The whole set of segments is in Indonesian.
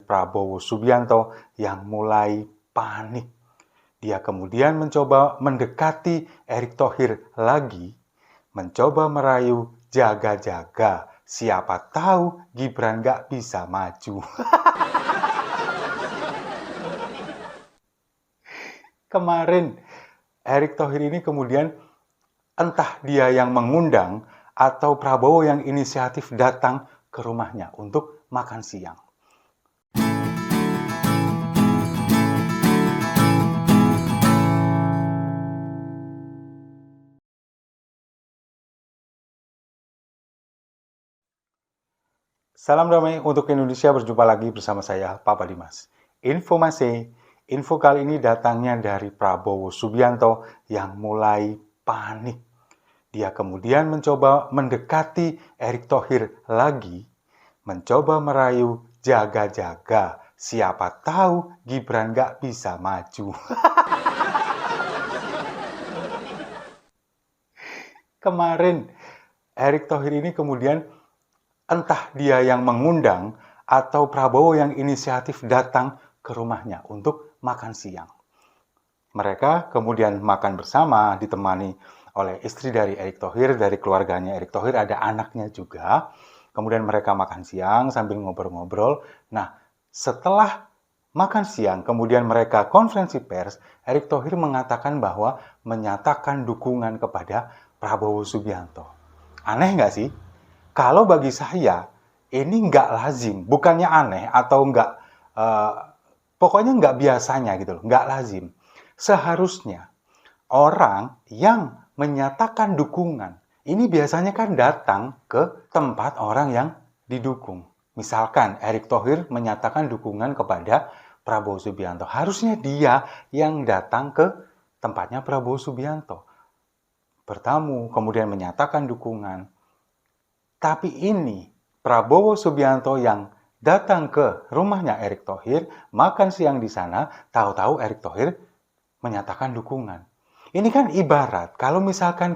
Prabowo Subianto yang mulai panik. Dia kemudian mencoba mendekati Erick Thohir lagi, mencoba merayu jaga-jaga, siapa tahu Gibran nggak bisa maju. Kemarin Erick Thohir ini kemudian entah dia yang mengundang atau Prabowo yang inisiatif datang ke rumahnya untuk makan siang. Salam damai untuk Indonesia, berjumpa lagi bersama saya, Papa Dimas. Info kali ini datangnya dari Prabowo Subianto yang mulai panik. Dia kemudian mencoba mendekati Erick Thohir lagi, mencoba merayu jaga-jaga, siapa tahu Gibran nggak bisa maju. Kemarin Erick Thohir ini kemudian entah dia yang mengundang atau Prabowo yang inisiatif datang ke rumahnya untuk makan siang. Mereka kemudian makan bersama, ditemani oleh istri dari Erick Thohir, dari keluarganya Erick Thohir, ada anaknya juga. Kemudian mereka makan siang sambil ngobrol-ngobrol. Nah, setelah makan siang, kemudian mereka konferensi pers, Erick Thohir mengatakan bahwa menyatakan dukungan kepada Prabowo Subianto. Aneh nggak sih? Kalau bagi saya, ini nggak lazim. Bukannya aneh atau nggak, pokoknya nggak biasanya gitu loh, nggak lazim. Seharusnya orang yang menyatakan dukungan, ini biasanya kan datang ke tempat orang yang didukung. Misalkan Erick Thohir menyatakan dukungan kepada Prabowo Subianto. Harusnya dia yang datang ke tempatnya Prabowo Subianto. Bertamu, kemudian menyatakan dukungan. Tapi ini Prabowo Subianto yang datang ke rumahnya Erick Thohir, makan siang di sana, tahu-tahu Erick Thohir menyatakan dukungan. Ini kan ibarat kalau misalkan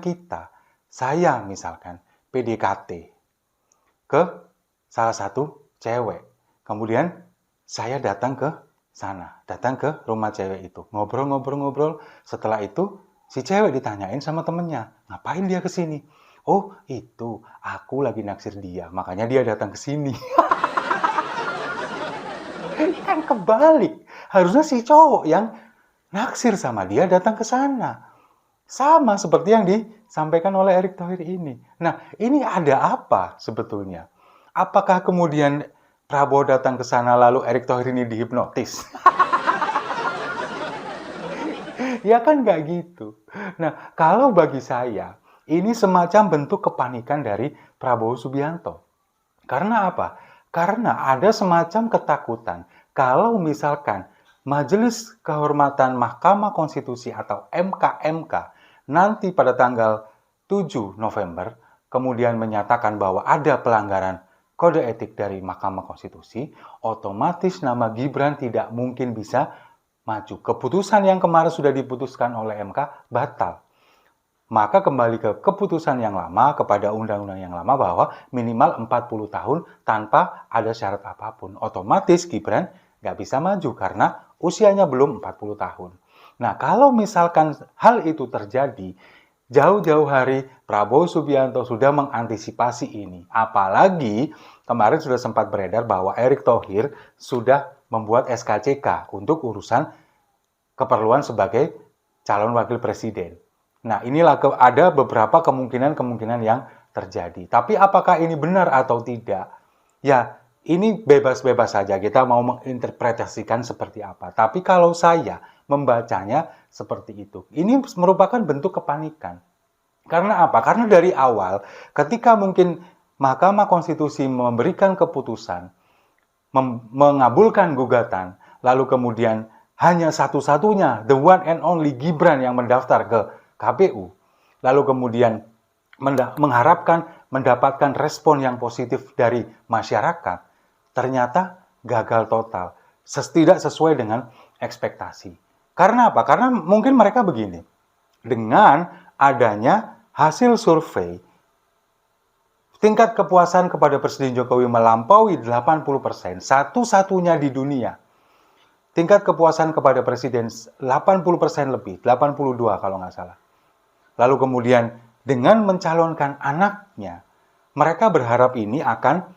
saya misalkan PDKT ke salah satu cewek. Kemudian saya datang ke sana, datang ke rumah cewek itu. Ngobrol-ngobrol-ngobrol, setelah itu si cewek ditanyain sama temennya, ngapain dia ke sini? Oh, itu aku lagi naksir dia, makanya dia datang ke sini. Kan kebalik. Harusnya si cowok yang naksir sama dia datang ke sana. Sama seperti yang disampaikan oleh Erick Thohir ini. Nah, ini ada apa sebetulnya? Apakah kemudian Prabowo datang ke sana lalu Erick Thohir ini dihipnotis? Ya kan nggak gitu. Nah, kalau bagi saya, ini semacam bentuk kepanikan dari Prabowo Subianto. Karena apa? Karena ada semacam ketakutan. Kalau misalkan Majelis Kehormatan Mahkamah Konstitusi atau MKMK nanti pada tanggal 7 November kemudian menyatakan bahwa ada pelanggaran kode etik dari Mahkamah Konstitusi, otomatis nama Gibran tidak mungkin bisa maju. Keputusan yang kemarin sudah diputuskan oleh MK batal. Maka kembali ke keputusan yang lama, kepada undang-undang yang lama bahwa minimal 40 tahun tanpa ada syarat apapun. Otomatis Gibran nggak bisa maju karena usianya belum 40 tahun. Nah, kalau misalkan hal itu terjadi, jauh-jauh hari Prabowo Subianto sudah mengantisipasi ini. Apalagi kemarin sudah sempat beredar bahwa Erick Thohir sudah membuat SKCK untuk urusan keperluan sebagai calon wakil presiden. Nah, inilah ada beberapa kemungkinan-kemungkinan yang terjadi. Tapi apakah ini benar atau tidak? Ya, ini bebas-bebas saja. Kita mau menginterpretasikan seperti apa. Tapi kalau saya membacanya seperti itu. Ini merupakan bentuk kepanikan. Karena apa? Karena dari awal, ketika mungkin Mahkamah Konstitusi memberikan keputusan, mengabulkan gugatan, lalu kemudian hanya satu-satunya, the one and only Gibran yang mendaftar ke KPU, lalu kemudian mengharapkan mendapatkan respon yang positif dari masyarakat, ternyata gagal total, tidak sesuai dengan ekspektasi. Karena apa? Karena mungkin mereka begini, dengan adanya hasil survei tingkat kepuasan kepada Presiden Jokowi melampaui 80%, satu-satunya di dunia. Tingkat kepuasan kepada Presiden 80% lebih, 82 kalau nggak salah. Lalu kemudian dengan mencalonkan anaknya, mereka berharap ini akan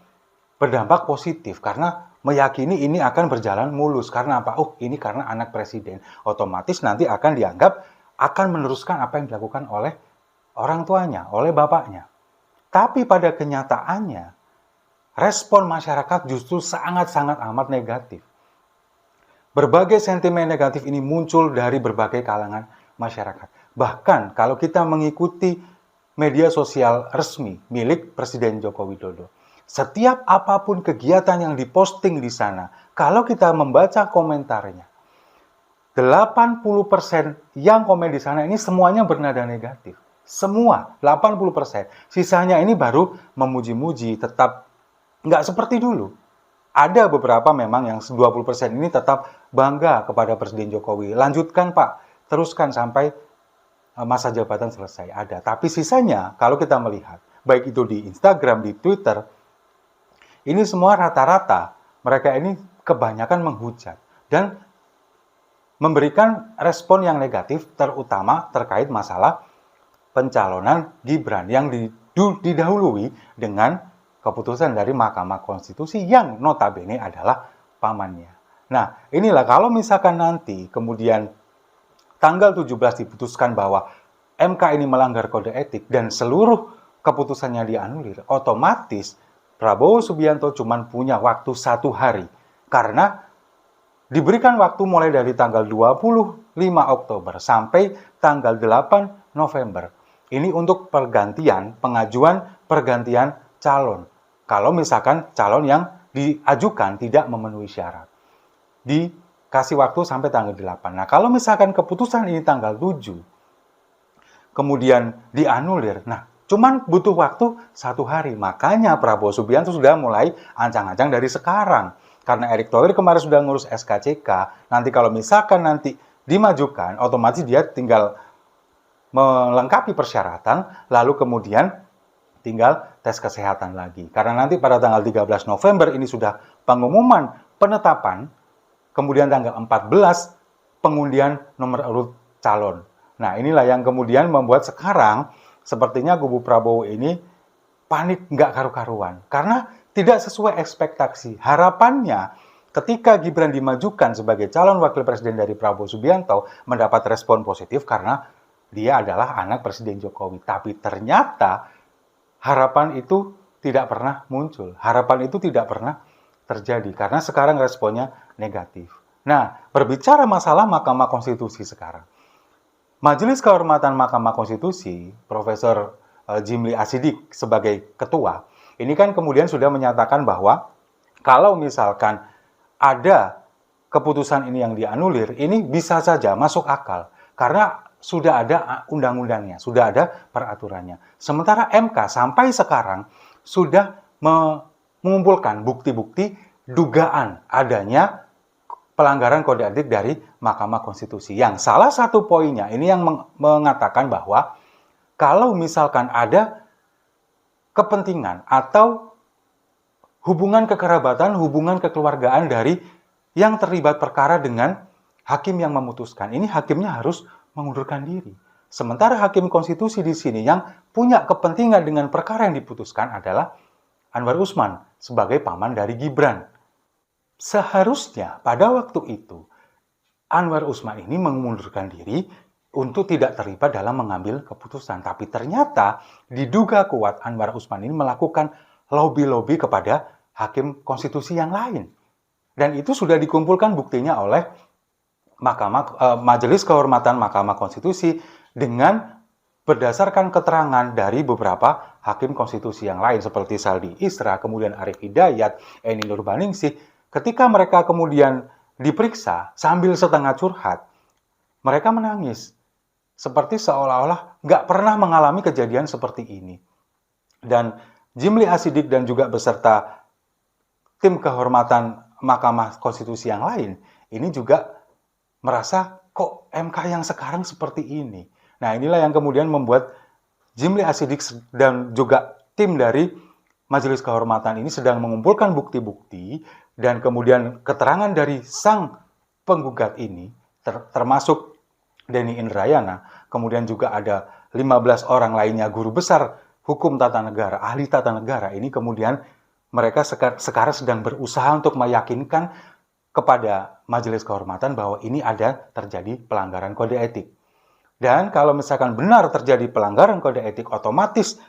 berdampak positif karena meyakini ini akan berjalan mulus. Karena apa? Oh, ini karena anak presiden. Otomatis nanti akan dianggap akan meneruskan apa yang dilakukan oleh orang tuanya, oleh bapaknya. Tapi pada kenyataannya, respon masyarakat justru sangat-sangat amat negatif. Berbagai sentimen negatif ini muncul dari berbagai kalangan masyarakat. Bahkan kalau kita mengikuti media sosial resmi milik Presiden Joko Widodo, setiap apapun kegiatan yang diposting di sana, kalau kita membaca komentarnya, 80% yang komen di sana ini semuanya bernada negatif. Semua, 80%. Sisanya ini baru memuji-muji, tetap nggak seperti dulu. Ada beberapa memang yang 20% ini tetap bangga kepada Presiden Jokowi. Lanjutkan Pak, teruskan sampai masa jabatan selesai. Ada. Tapi sisanya, kalau kita melihat, baik itu di Instagram, di Twitter, ini semua rata-rata mereka ini kebanyakan menghujat dan memberikan respon yang negatif, terutama terkait masalah pencalonan Gibran yang didahului dengan keputusan dari Mahkamah Konstitusi yang notabene adalah pamannya. Nah, inilah kalau misalkan nanti kemudian tanggal 17 diputuskan bahwa MK ini melanggar kode etik dan seluruh keputusannya dianulir, otomatis Prabowo Subianto cuma punya waktu 1 hari. Karena diberikan waktu mulai dari tanggal 25 Oktober sampai tanggal 8 November. Ini untuk pengajuan pergantian calon. Kalau misalkan calon yang diajukan tidak memenuhi syarat. Dikasih waktu sampai tanggal 8. Nah, kalau misalkan keputusan ini tanggal 7, kemudian dianulir, nah, cuman butuh waktu 1 hari. Makanya Prabowo Subianto sudah mulai ancang-ancang dari sekarang. Karena Erick Thohir kemarin sudah ngurus SKCK, nanti kalau misalkan nanti dimajukan, otomatis dia tinggal melengkapi persyaratan, lalu kemudian tinggal tes kesehatan lagi. Karena nanti pada tanggal 13 November ini sudah pengumuman penetapan, kemudian tanggal 14 pengundian nomor urut calon. Nah, inilah yang kemudian membuat sekarang sepertinya kubu Prabowo ini panik nggak karu-karuan. Karena tidak sesuai ekspektasi. Harapannya ketika Gibran dimajukan sebagai calon wakil presiden dari Prabowo Subianto mendapat respon positif karena dia adalah anak Presiden Jokowi. Tapi ternyata harapan itu tidak pernah muncul. Harapan itu tidak pernah terjadi karena sekarang responnya negatif. Nah, berbicara masalah Mahkamah Konstitusi sekarang. Majelis Kehormatan Mahkamah Konstitusi, Profesor Jimli Asidik sebagai ketua, ini kan kemudian sudah menyatakan bahwa kalau misalkan ada keputusan ini yang dianulir, ini bisa saja masuk akal. Karena sudah ada undang-undangnya, sudah ada peraturannya. Sementara MK sampai sekarang sudah mengumpulkan bukti-bukti dugaan adanya pelanggaran kode etik dari Mahkamah Konstitusi. Yang salah satu poinnya ini yang mengatakan bahwa kalau misalkan ada kepentingan atau hubungan kekerabatan, hubungan kekeluargaan dari yang terlibat perkara dengan hakim yang memutuskan, ini hakimnya harus mengundurkan diri. Sementara hakim konstitusi di sini yang punya kepentingan dengan perkara yang diputuskan adalah Anwar Usman sebagai paman dari Gibran. Seharusnya pada waktu itu Anwar Usman ini mengundurkan diri untuk tidak terlibat dalam mengambil keputusan. Tapi ternyata diduga kuat Anwar Usman ini melakukan lobby-lobby kepada hakim konstitusi yang lain. Dan itu sudah dikumpulkan buktinya oleh Majelis Kehormatan Mahkamah Konstitusi dengan berdasarkan keterangan dari beberapa hakim konstitusi yang lain seperti Saldi Isra, kemudian Arief Hidayat, Eni Nurbaningsih. Ketika mereka kemudian diperiksa sambil setengah curhat, mereka menangis. Seperti seolah-olah nggak pernah mengalami kejadian seperti ini. Dan Jimli Asidik dan juga beserta tim kehormatan Mahkamah Konstitusi yang lain, ini juga merasa kok MK yang sekarang seperti ini. Nah, inilah yang kemudian membuat Jimli Asidik dan juga tim dari Majelis Kehormatan ini sedang mengumpulkan bukti-bukti dan kemudian keterangan dari sang penggugat ini, termasuk Denny Indrayana, kemudian juga ada 15 orang lainnya guru besar hukum tata negara, ahli tata negara ini, kemudian mereka sekarang sedang berusaha untuk meyakinkan kepada Majelis Kehormatan bahwa ini ada terjadi pelanggaran kode etik. Dan kalau misalkan benar terjadi pelanggaran kode etik, otomatis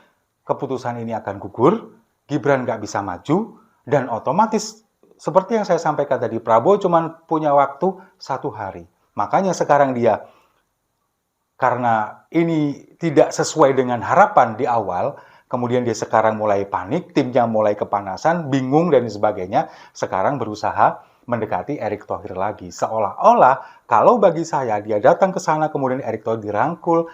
keputusan ini akan gugur, Gibran nggak bisa maju, dan otomatis seperti yang saya sampaikan tadi, Prabowo cuma punya waktu 1 hari. Makanya sekarang dia, karena ini tidak sesuai dengan harapan di awal, kemudian dia sekarang mulai panik, timnya mulai kepanasan, bingung dan sebagainya, sekarang berusaha mendekati Erick Thohir lagi. Seolah-olah kalau bagi saya dia datang ke sana kemudian Erick Thohir dirangkul,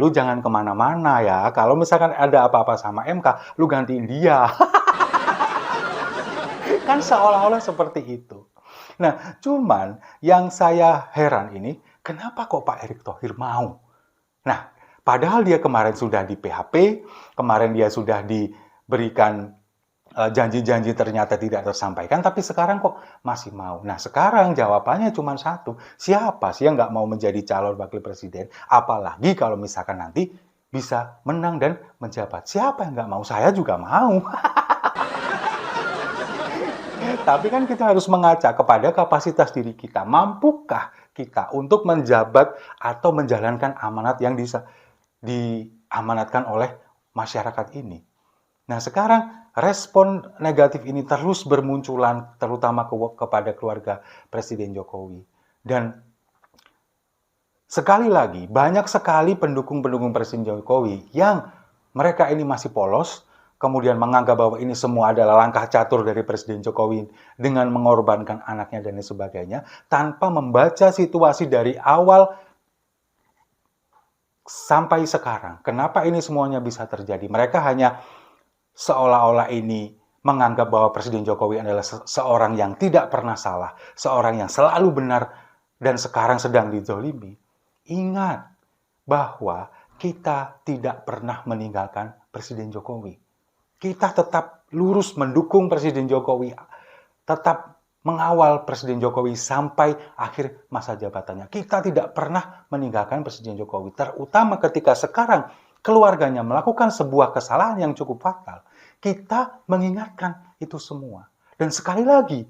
lu jangan kemana-mana ya, kalau misalkan ada apa-apa sama MK, lu gantiin dia. Kan seolah-olah seperti itu. Nah, cuman yang saya heran ini, kenapa kok Pak Erick Thohir mau? Nah, padahal dia kemarin sudah di PHP, kemarin dia sudah diberikan janji-janji ternyata tidak tersampaikan, tapi sekarang kok masih mau. Nah, sekarang jawabannya cuma satu, siapa sih yang nggak mau menjadi calon wakil presiden? Apalagi kalau misalkan nanti bisa menang dan menjabat. Siapa yang nggak mau? Saya juga mau. Tapi kan kita harus mengaca kepada kapasitas diri kita. Mampukah kita untuk menjabat atau menjalankan amanat yang diamanatkan oleh masyarakat ini? Nah, sekarang respon negatif ini terus bermunculan, terutama kepada keluarga Presiden Jokowi. Dan sekali lagi, banyak sekali pendukung-pendukung Presiden Jokowi yang mereka ini masih polos, kemudian menganggap bahwa ini semua adalah langkah catur dari Presiden Jokowi dengan mengorbankan anaknya dan sebagainya, tanpa membaca situasi dari awal sampai sekarang. Kenapa ini semuanya bisa terjadi? Mereka hanya seolah-olah ini menganggap bahwa Presiden Jokowi adalah seorang yang tidak pernah salah, seorang yang selalu benar, dan sekarang sedang dizolimi. Ingat bahwa kita tidak pernah meninggalkan Presiden Jokowi. Kita tetap lurus mendukung Presiden Jokowi, tetap mengawal Presiden Jokowi sampai akhir masa jabatannya. Kita tidak pernah meninggalkan Presiden Jokowi, terutama ketika sekarang keluarganya melakukan sebuah kesalahan yang cukup fatal. Kita mengingatkan itu semua. Dan sekali lagi,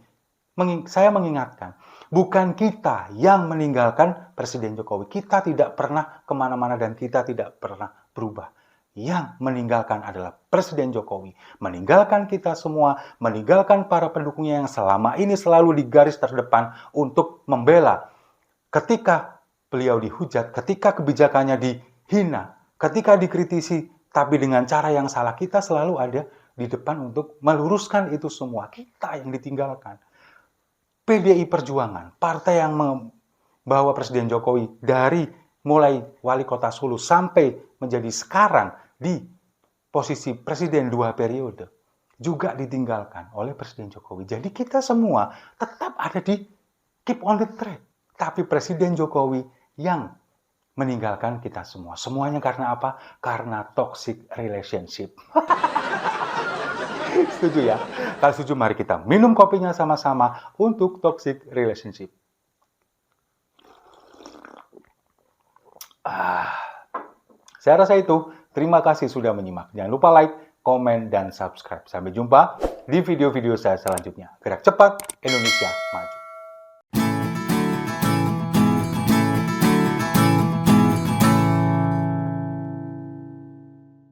saya mengingatkan, bukan kita yang meninggalkan Presiden Jokowi. Kita tidak pernah kemana-mana dan kita tidak pernah berubah. Yang meninggalkan adalah Presiden Jokowi, meninggalkan kita semua, meninggalkan para pendukungnya yang selama ini selalu di garis terdepan untuk membela ketika beliau dihujat, ketika kebijakannya dihina, ketika dikritisi, tapi dengan cara yang salah. Kita selalu ada di depan untuk meluruskan itu semua. Kita yang ditinggalkan. PDI Perjuangan, partai yang membawa Presiden Jokowi dari mulai wali kota Solo sampai menjadi sekarang di posisi presiden 2 periode, juga ditinggalkan oleh Presiden Jokowi. Jadi kita semua tetap ada di keep on the track. Tapi Presiden Jokowi yang meninggalkan kita semua. Semuanya karena apa? Karena toxic relationship. Setuju ya? Kalau setuju, mari kita minum kopinya sama-sama untuk toxic relationship. Saya rasa itu. Terima kasih sudah menyimak. Jangan lupa like, komen, dan subscribe. Sampai jumpa di video-video saya selanjutnya. Gerak cepat, Indonesia maju.